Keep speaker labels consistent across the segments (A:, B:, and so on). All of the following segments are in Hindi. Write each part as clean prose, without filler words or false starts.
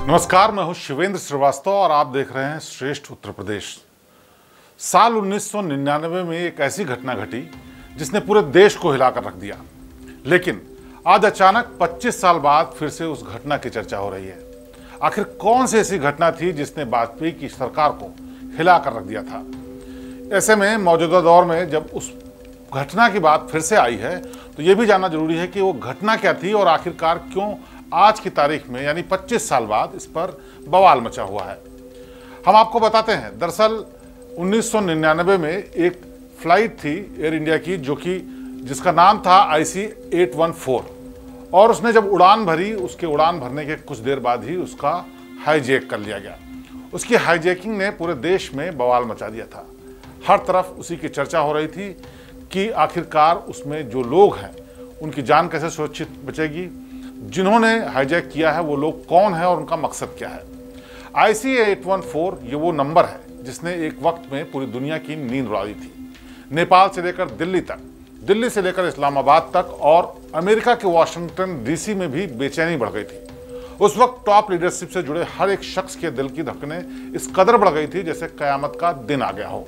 A: नमस्कार, मैं हूं शिवेंद्र श्रीवास्तव और आप देख रहे हैं श्रेष्ठ उत्तर प्रदेश। साल 1999 में एक ऐसी घटना घटी जिसने पूरे देश को हिलाकर रख दिया, लेकिन आज अचानक 25 साल बाद फिर से उस घटना की चर्चा हो रही है। आखिर कौन सी ऐसी घटना थी जिसने वाजपेयी की सरकार को हिलाकर रख दिया था? ऐसे में मौजूदा दौर में जब उस घटना की बात फिर से आई है तो यह भी जानना जरूरी है कि वो घटना क्या थी और आखिरकार क्यों आज की तारीख में यानी 25 साल बाद इस पर बवाल मचा हुआ है। हम आपको बताते हैं, दरअसल 1999 में एक फ्लाइट थी एयर इंडिया की जिसका नाम था IC 814 और उसने जब उड़ान भरी, उसके उड़ान भरने के कुछ देर बाद ही उसका हाईजैक कर लिया गया। उसकी हाईजैकिंग ने पूरे देश में बवाल मचा दिया था। हर तरफ उसी की चर्चा हो रही थी कि आखिरकार उसमें जो लोग हैं उनकी जान कैसे सुरक्षित बचेगी, जिन्होंने हाईजैक किया है वो लोग कौन है और उनका मकसद क्या है। IC 814 ये वो नंबर है जिसने एक वक्त में पूरी दुनिया की नींद उड़ा दी थी। नेपाल से लेकर दिल्ली तक, दिल्ली से लेकर इस्लामाबाद तक और अमेरिका के वाशिंगटन DC में भी बेचैनी बढ़ गई थी। उस वक्त टॉप लीडरशिप से जुड़े हर एक शख्स के दिल की धड़कनें इस कदर बढ़ गई थी जैसे कयामत का दिन आ गया हो।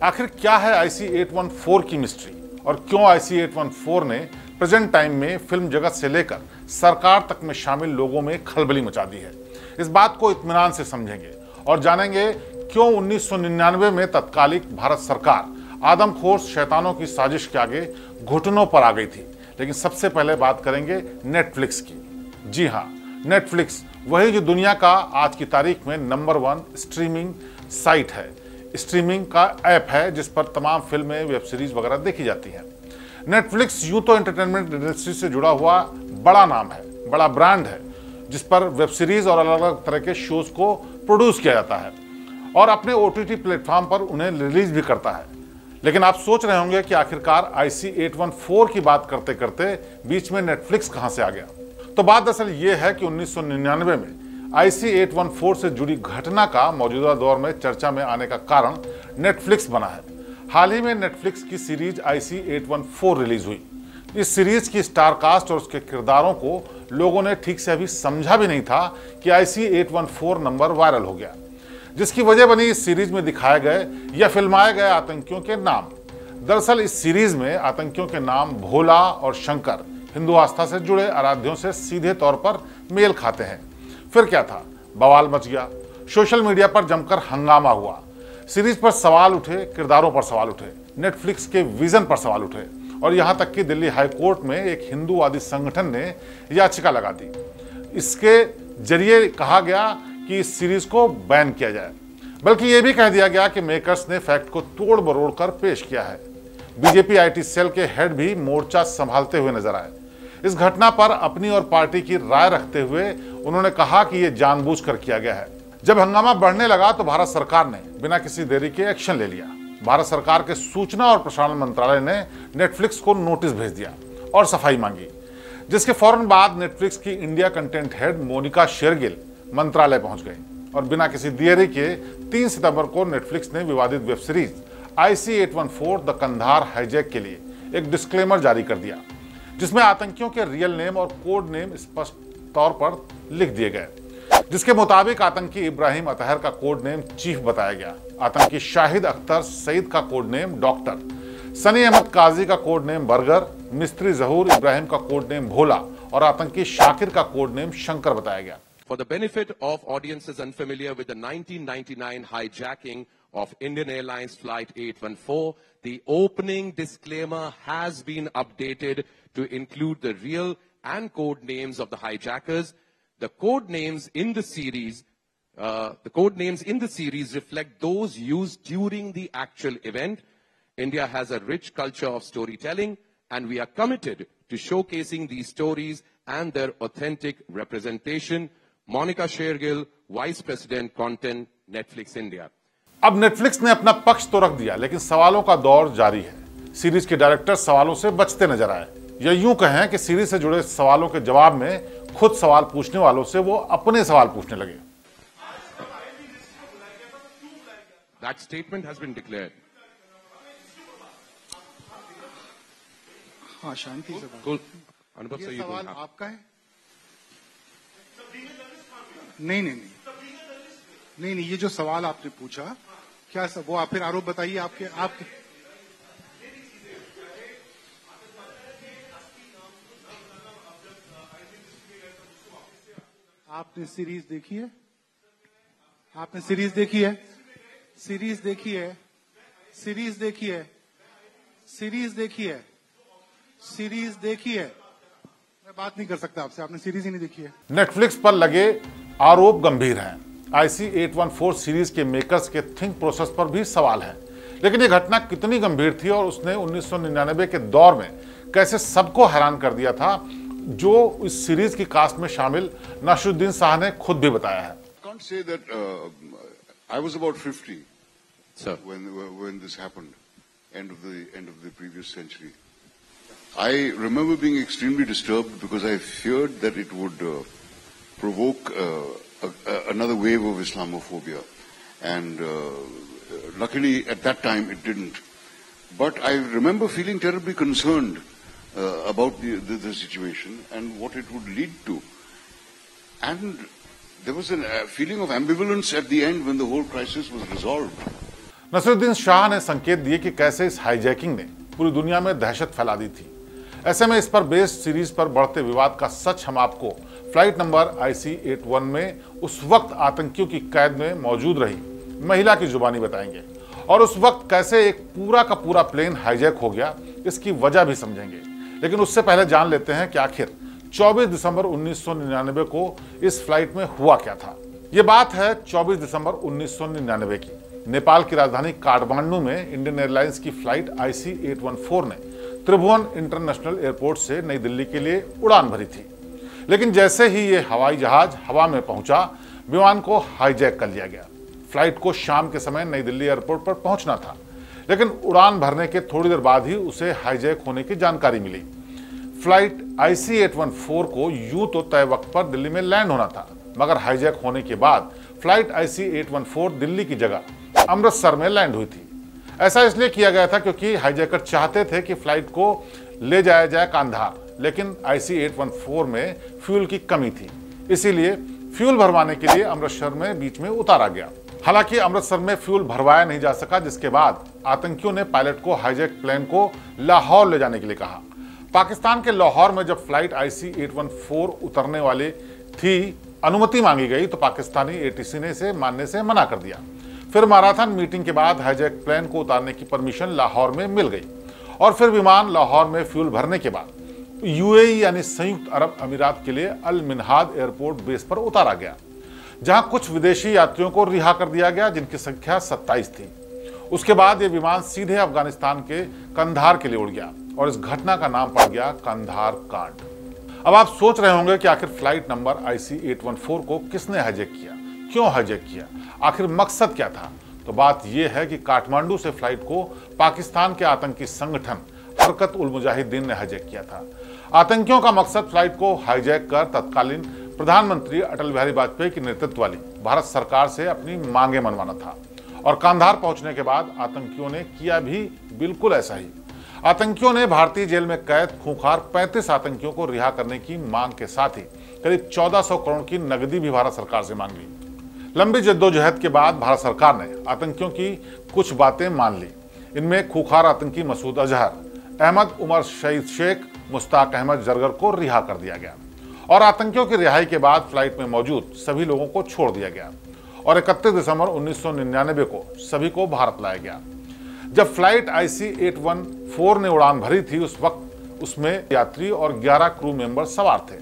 A: आखिर क्या है IC 814 की मिस्ट्री और क्यों IC 814 ने प्रेजेंट टाइम में फिल्म जगत से लेकर सरकार तक में शामिल लोगों में खलबली मचा दी है? इस बात को इत्मीनान से समझेंगे और जानेंगे क्यों 1999 में तत्कालिक भारत सरकार आदमखोर शैतानों की साजिश के आगे घुटनों पर आ गई थी। लेकिन सबसे पहले बात करेंगे नेटफ्लिक्स की। जी हाँ, नेटफ्लिक्स वही जो दुनिया का आज की तारीख में नंबर 1 स्ट्रीमिंग साइट है, स्ट्रीमिंग का ऐप है जिस पर तमाम फिल्में, वेब सीरीज वगैरह देखी जाती हैं। नेटफ्लिक्स यूं तो एंटरटेनमेंट इंडस्ट्री से जुड़ा हुआ बड़ा नाम है, बड़ा ब्रांड है जिस पर वेब सीरीज और अलग अलग तरह के शोज को प्रोड्यूस किया जाता है और अपने OTT प्लेटफॉर्म पर उन्हें रिलीज भी करता है। लेकिन आप सोच रहे होंगे कि आखिरकार IC 814 की बात करते करते बीच में नेटफ्लिक्स कहां से आ गया। तो बात दरअसल ये है कि 1999 में IC 814 से जुड़ी घटना का मौजूदा दौर में चर्चा में आने का कारण नेटफ्लिक्स बना है। हाल ही में नेटफ्लिक्स की सीरीज IC 814 रिलीज हुई। इस सीरीज की स्टार कास्ट और उसके किरदारों को लोगों ने ठीक से अभी समझा भी नहीं था कि IC 814 नंबर वायरल हो गया, जिसकी वजह बनी इस सीरीज में दिखाए गए या फिल्माए गए आतंकियों के नाम। दरअसल इस सीरीज में आतंकियों के नाम भोला और शंकर हिंदू आस्था से जुड़े आराध्यों से सीधे तौर पर मेल खाते हैं। फिर क्या था, बवाल मच गया, सोशल मीडिया पर जमकर हंगामा हुआ। सीरीज पर सवाल उठे, किरदारों पर सवाल उठे, नेटफ्लिक्स के विजन पर सवाल उठे और यहां तक कि दिल्ली हाई कोर्ट में एक हिंदूवादी संगठन ने याचिका लगा दी। इसके जरिए कहा गया कि इस सीरीज को बैन किया जाए, बल्कि यह भी कह दिया गया कि मेकर्स ने फैक्ट को तोड़ मरोड़ कर पेश किया है। बीजेपी IT सेल के हेड भी मोर्चा संभालते हुए नजर आए। इस घटना पर अपनी और पार्टी की राय रखते हुए उन्होंने कहा कि यह जानबूझकर किया गया है। जब हंगामा बढ़ने लगा तो भारत सरकार ने बिना किसी देरी के एक्शन ले लिया। भारत सरकार के सूचना और प्रसारण मंत्रालय ने नेटफ्लिक्स को नोटिस भेज दिया और सफाई मांगी, जिसके फौरन बाद नेटफ्लिक्स की India content head Monica Shergill मंत्रालय पहुंच गई और बिना किसी देरी के 3 सितंबर को नेटफ्लिक्स ने विवादित web series IC 814 the Kandahar hijack के लिए एक डिस्क्लेमर जारी कर दिया, जिसमें आतंकियों के रियल नेम और कोड नेम स्पष्ट तौर पर लिख दिए गए। जिसके मुताबिक आतंकी इब्राहिम अतहर का कोड नेम चीफ बताया गया, आतंकी शाहिद अख्तर सईद का code name doctor, Sunny Ahmed Qazi का कोड नेम बर्गर, मिस्त्री जहूर इब्राहिम का कोड नेम भोला और आतंकी शाकिर का कोड नेम शंकर बताया गया।
B: For the benefit of audiences unfamiliar with the 1999 hijacking of Indian Airlines Flight 814, the opening disclaimer has been updated to include the real and code names of the hijackers. The code names in the series, reflect those used during the actual event. India has a rich culture of storytelling, and we are committed to showcasing these stories and their authentic representation. Monica Shergill, Vice President Content, Netflix India.
A: अब नेटफ्लिक्स ने अपना पक्ष तो रख दिया, लेकिन सवालों का दौर जारी है। सीरीज के डायरेक्टर सवालों से बचते नजर आए, या यूं कहें कि सीरीज से जुड़े सवालों के जवाब में खुद सवाल पूछने वालों से वो अपने सवाल पूछने लगे।
B: That statement has been declared.
C: हाँ, शांति से
B: Cool. अनुभव
C: ये
B: सही
C: सवाल
B: बोला।
C: आपका है? नहीं नहीं नहीं नहीं नहीं, ये जो सवाल आपने पूछा, क्या सब वो आप फिर आरोप बताइए आपके आपके आपने सीरीज देखी है? आपने सीरीज देखी है? सीरीज देखी है? सीरीज देखी है? सीरीज देखी है? सीरीज देखी है? मैं बात नहीं कर सकता आपसे, आपने सीरीज ही नहीं देखी है।
A: नेटफ्लिक्स पर लगे आरोप गंभीर हैं। IC-814 सीरीज के मेकर्स के थिंक प्रोसेस पर भी सवाल है। लेकिन यह घटना कितनी गंभीर थी और उसने 1999 के दौर में कैसे सबको हैरान कर दिया था, जो इस सीरीज की कास्ट में शामिल नासिरुद्दीन शाह ने खुद भी बताया है।
D: Can't say that I was about 50
B: Sir.
D: when this happened, end of the previous century. I remember being extremely disturbed because I feared that it would provoke another wave of Islamophobia, and luckily at that time it didn't. But I remember feeling terribly concerned about the situation and what it would lead to, and there was a feeling of ambivalence at the end when the whole crisis was resolved.
A: Nasiruddin Shah ने संकेत दिए कि कैसे इस हाईजैकिंग ने पूरी दुनिया में दहशत फैला दी थी। ऐसे में इस पर बेस्ड सीरीज पर बढ़ते विवाद का सच हम आपको फ्लाइट नंबर IC-81 में उस वक्त आतंकियों की कैद में मौजूद रही महिला की जुबानी बताएंगे, और उस वक्त कैसे एक पूरा का पूरा प्लेन हाईजैक हो गया, इसकी वजह भी समझेंगे। लेकिन उससे पहले जान लेते हैं कि आखिर 24 दिसंबर 1999 को इस फ्लाइट में हुआ क्या था। ये बात है 24 दिसंबर 1999 की। नेपाल की राजधानी काठमांडू में इंडियन एयरलाइंस की फ्लाइट IC-814 ने त्रिभुवन इंटरनेशनल एयरपोर्ट से नई दिल्ली के लिए उड़ान भरी थी। लेकिन जैसे ही ये हवाई जहाज हवा में पहुंचा, विमान को हाईजैक कर लिया गया। फ्लाइट को शाम के समय नई दिल्ली एयरपोर्ट पर पहुंचना था, लेकिन उड़ान भरने के थोड़ी देर बाद ही उसे हाईजैक होने की जानकारी मिली। फ्लाइट IC-814 को यूं तो तय वक्त पर दिल्ली में लैंड होना था, मगर हाईजैक होने के बाद फ्लाइट IC-814 दिल्ली की जगह अमृतसर में लैंड हुई थी। ऐसा इसलिए किया गया था क्योंकि हाईजैकर चाहते थे कि फ्लाइट को ले जाया जाए कांधार, लेकिन IC-814 में फ्यूल की कमी थी, इसीलिए फ्यूल भरवाने के लिए अमृतसर में बीच में उतारा गया। हालांकि अमृतसर में फ्यूल भरवाया नहीं जा सका, जिसके बाद आतंकियों ने पायलट को हाईजैक प्लेन को लाहौर ले जाने के लिए कहा। पाकिस्तान के लाहौर में जब फ्लाइट IC-814 उतरने वाली थी, अनुमति मांगी गई तो पाकिस्तानी ATC ने इसे मानने से मना कर दिया। फिर मैराथन मीटिंग के बाद हाईजैक प्लेन को उतारने की परमिशन लाहौर में मिल गई, और फिर विमान लाहौर में फ्यूल भरने के बाद UAE यानी संयुक्त अरब अमीरात के लिए अल मिनहाद एयरपोर्ट बेस पर उतारा गया, जहां कुछ विदेशी यात्रियों को रिहा कर दिया गया, जिनकी संख्या 27 थी। उसके बाद यह विमान सीधे अफगानिस्तान के कंधार के लिए उड़ गया, और इस घटना का नाम पड़ गया कंधार कांड। अब आप सोच रहे होंगे कि आखिर फ्लाइट नंबर IC-814 को किसने हाईजैक किया, क्यों हाईजैक किया, आखिर मकसद क्या था। तो बात यह है कि काठमांडू से फ्लाइट को पाकिस्तान के आतंकी संगठन हरकत उल मुजाहिदीन ने हाईजैक किया था। आतंकियों का मकसद फ्लाइट को हाईजैक कर तत्कालीन प्रधानमंत्री अटल बिहारी वाजपेयी की नेतृत्व वाली भारत सरकार से अपनी मांगे मनवाना था, और कांधार पहुंचने के बाद आतंकियों ने किया भी बिल्कुल ऐसा ही। आतंकियों ने भारतीय जेल में कैद खूंखार 35 आतंकियों को रिहा करने की मांग के साथ ही करीब 1400 करोड़ की नकदी भी भारत सरकार से मांग ली। लंबी जद्दोजहद के बाद भारत सरकार ने आतंकियों की कुछ बातें मान ली। इनमें खूंखार आतंकी मसूद अजहर, अहमद उमर शहीद शेख, मुश्ताक अहमद जरगर को रिहा कर दिया गया, और आतंकियों की रिहाई के बाद फ्लाइट में मौजूद सभी लोगों को छोड़ दिया गया, और 31 दिसंबर 1999 को सभी को भारत लाया गया। जब फ्लाइट IC-814 ने उड़ान भरी थी, उस वक्त उसमें यात्री और 11 क्रू मेंबर सवार थे।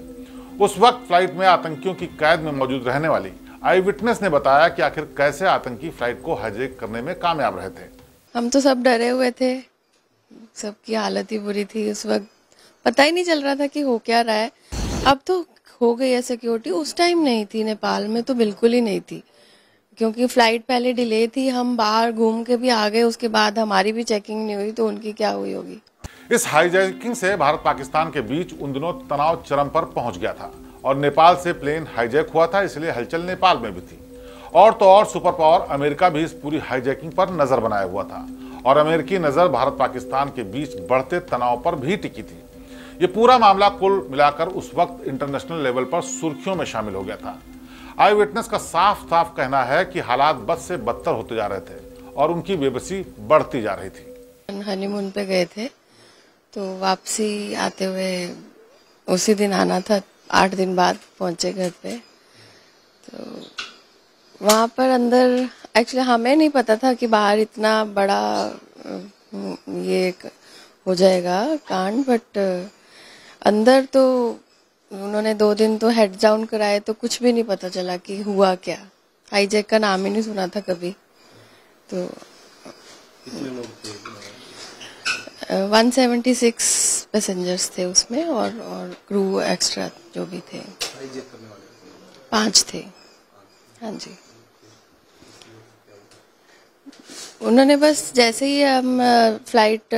A: उस वक्त फ्लाइट में आतंकियों की कैद में मौजूद रहने वाली आई विटनेस ने बताया कि आखिर कैसे आतंकी फ्लाइट को हाईजैक करने में कामयाब रहे थे।
E: हम तो सब डरे हुए थे, सबकी हालत ही बुरी थी। उस वक्त पता ही नहीं चल रहा था कि हो क्या रहा है। अब तो हो गई है सिक्योरिटी, उस टाइम नहीं थी। नेपाल में तो बिल्कुल ही नहीं थी, क्योंकि फ्लाइट पहले डिले थी, हम बाहर घूम के भी आ गए, उसके बाद हमारी भी चेकिंग नहीं हुई, तो उनकी क्या हुई होगी।
A: इस हाईजैकिंग से भारत पाकिस्तान के बीच उन दिनों तनाव चरम पर पहुंच गया था, और नेपाल से प्लेन हाईजैक हुआ था, इसलिए हलचल नेपाल में भी थी। और तो और सुपर पावर अमेरिका भी इस पूरी हाईजैकिंग पर नजर बनाया हुआ था, और अमेरिकी नजर भारत पाकिस्तान के बीच बढ़ते तनाव पर भी टिकी थी। ये पूरा मामला कुल मिलाकर उस वक्त इंटरनेशनल लेवल पर सुर्खियों में शामिल हो गया था। आई विटनेस का साफ साफ कहना है कि हालात बद से बदतर होते जा रहे थे और उनकी बेबसी बढ़ती जा रही थी।
E: हनीमून पे गए थे तो वापसी आते हुए उसी दिन आना था, 8 दिन बाद पहुंचे घर पे। तो वहां पर अंदर एक्चुअली हमें नहीं पता था कि बाहर इतना बड़ा ये हो जाएगा कांड, बट अंदर तो उन्होंने 2 दिन तो हेड डाउन कराए तो कुछ भी नहीं पता चला कि हुआ क्या। हाईजैक का नाम ही नहीं सुना था कभी। तो 176 पैसेंजर्स थे उसमें और क्रू एक्स्ट्रा जो भी थे 5 थे। हाँ जी, उन्होंने बस जैसे ही हम फ्लाइट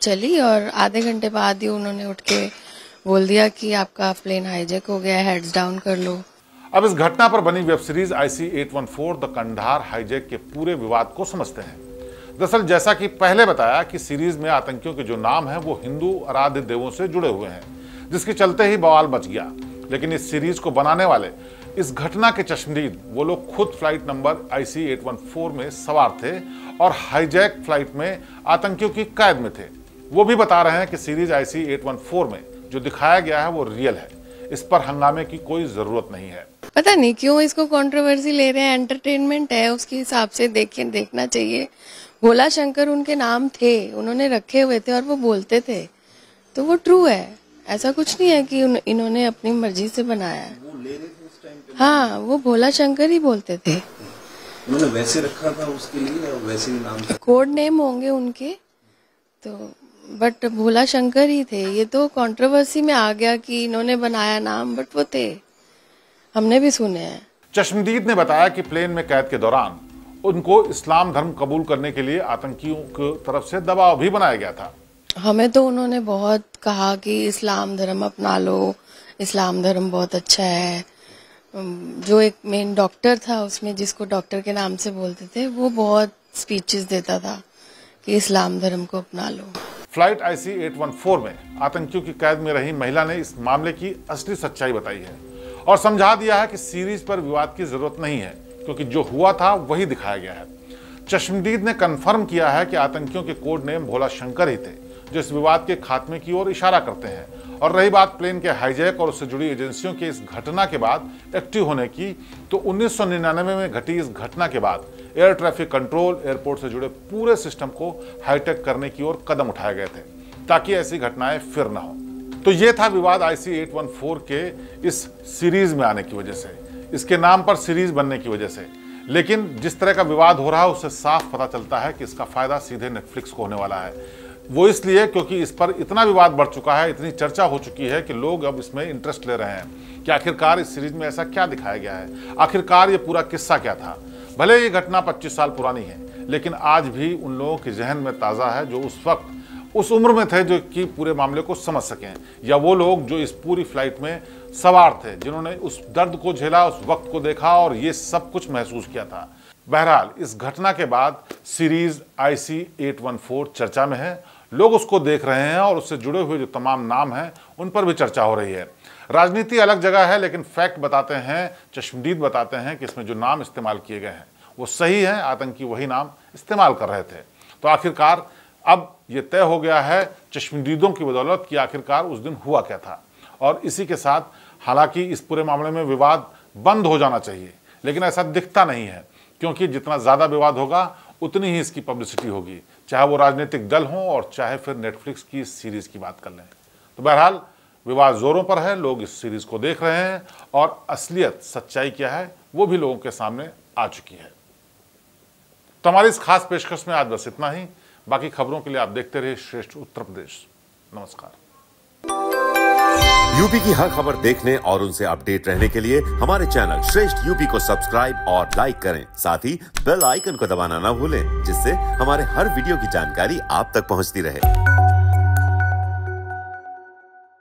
E: चली और आधे घंटे बाद ही उन्होंने उठ के बोल दिया कि आपका प्लेन हाईजैक हो गया है, हेड्स डाउन कर लो।
A: अब इस घटना पर बनी web series IC-814 the Kandahar hijack के पूरे विवाद को समझते हैं। दरअसल जैसा कि पहले बताया कि सीरीज में आतंकियों के जो नाम हैं वो हिंदू आराध्य देवों से जुड़े हुए हैं, जिसके चलते ही बवाल मच गया। लेकिन इस सीरीज को बनाने वाले इस घटना के चश्मदीद वो लोग खुद फ्लाइट नंबर IC-814 में सवार थे और हाईजैक फ्लाइट में आतंकियों की कैद में थे। वो भी बता रहे हैं कि सीरीज IC-814 में जो दिखाया गया है वो रियल है, इस पर हंगामे की कोई जरूरत नहीं है।
E: पता नहीं क्यों इसको कंट्रोवर्सी ले रहे हैं, एंटरटेनमेंट है उसके हिसाब से देखना चाहिए। भोला शंकर उनके नाम थे, उन्होंने रखे हुए थे और वो बोलते थे, तो वो ट्रू है। ऐसा कुछ नहीं है कि इन्होंने अपनी मर्जी से बनाया है।
F: वो ले रहे थे उस टाइम पे?
E: हाँ, वो भोला शंकर ही बोलते थे।
F: उन्होंने वैसे रखा था उसके लिए और वैसे ही नाम था।
E: कोड नेम होंगे उनके, तो बट भोला शंकर ही थे। ये तो कंट्रोवर्सी में आ गया कि इन्होंने बनाया नाम, बट वो थे, हमने भी सुने हैं।
A: चश्मदीद ने बताया कि प्लेन में कैद के दौरान उनको इस्लाम धर्म कबूल करने के लिए आतंकियों की तरफ से दबाव भी बनाया गया था।
E: हमें तो उन्होंने बहुत कहा कि इस्लाम धर्म अपना लो, इस्लाम धर्म बहुत अच्छा है। जो एक मेन डॉक्टर था उसमें, जिसको डॉक्टर के नाम से बोलते थे, वो बहुत स्पीचेस देता था कि इस्लाम धर्म को अपना लो।
A: फ्लाइट IC-814 में आतंकियों की कैद में रही महिला ने इस मामले की असली सच्चाई बताई है और समझा दिया है कि सीरीज पर विवाद की जरूरत नहीं है, क्योंकि जो हुआ था वही दिखाया गया है। चश्मदीद ने कंफर्म किया है कि आतंकियों के कोड नेम भोला शंकर ही थे, जो इस विवाद के खात्मे की ओर इशारा करते हैं। और रही बात प्लेन के हाईजैक और उससे जुड़ी एजेंसियों के इस घटना के बाद एक्टिव होने की, तो 1999 में घटी इस घटना के बाद एयर ट्रैफिक कंट्रोल, एयरपोर्ट से जुड़े पूरे सिस्टम को हाईटेक करने की ओर कदम उठाए गए थे ताकि ऐसी घटनाएं फिर ना हो। तो ये था विवाद IC-814 के इस सीरीज में आने की वजह से, इसके नाम पर सीरीज बनने की वजह से। लेकिन जिस तरह का विवाद हो रहा है उससे साफ पता चलता है कि इसका फायदा सीधे नेटफ्लिक्स को होने वाला है। वो इसलिए क्योंकि इस पर इतना विवाद बढ़ चुका है, इतनी चर्चा हो चुकी है कि लोग अब इसमें इंटरेस्ट ले रहे हैं कि आखिरकार इस सीरीज में ऐसा क्या दिखाया गया है, आखिरकार ये पूरा किस्सा क्या था। भले ये घटना 25 साल पुरानी है, लेकिन आज भी उन लोगों के जहन में ताज़ा है जो उस वक्त उस उम्र में थे, जो कि पूरे मामले को समझ सकें, या वो लोग जो इस पूरी फ्लाइट में सवार थे, जिन्होंने उस दर्द को झेला, उस वक्त को देखा और ये सब कुछ महसूस किया था। बहरहाल इस घटना के बाद सीरीज IC-814 चर्चा में है, लोग उसको देख रहे हैं और उससे जुड़े हुए जो तमाम नाम हैं उन पर भी चर्चा हो रही है। राजनीति अलग जगह है, लेकिन फैक्ट बताते हैं, चश्मदीद बताते हैं कि इसमें जो नाम इस्तेमाल किए गए हैं वो सही है, आतंकी वही नाम इस्तेमाल कर रहे थे। तो आखिरकार अब ये तय हो गया है चश्मदीदों की बदौलत कि आखिरकार उस दिन हुआ क्या था। और इसी के साथ हालांकि इस पूरे मामले में विवाद बंद हो जाना चाहिए, लेकिन ऐसा दिखता नहीं है, क्योंकि जितना ज़्यादा विवाद होगा उतनी ही इसकी पब्लिसिटी होगी, चाहे वो राजनीतिक दल हों और चाहे फिर नेटफ्लिक्स की इस सीरीज़ की बात कर लें। तो बहरहाल विवाद जोरों पर है, लोग इस सीरीज़ को देख रहे हैं और असलियत, सच्चाई क्या है वो भी लोगों के सामने आ चुकी है। तो हमारी इस खास पेशकश में आज बस इतना ही। बाकी खबरों के लिए आप देखते रहिए श्रेष्ठ उत्तर प्रदेश। नमस्कार।
G: यूपी की हर खबर देखने और उनसे अपडेट रहने के लिए हमारे चैनल श्रेष्ठ यूपी को सब्सक्राइब और लाइक करें। साथ ही बेल आइकन को दबाना ना भूलें, जिससे हमारे हर वीडियो की जानकारी आप तक पहुंचती रहे।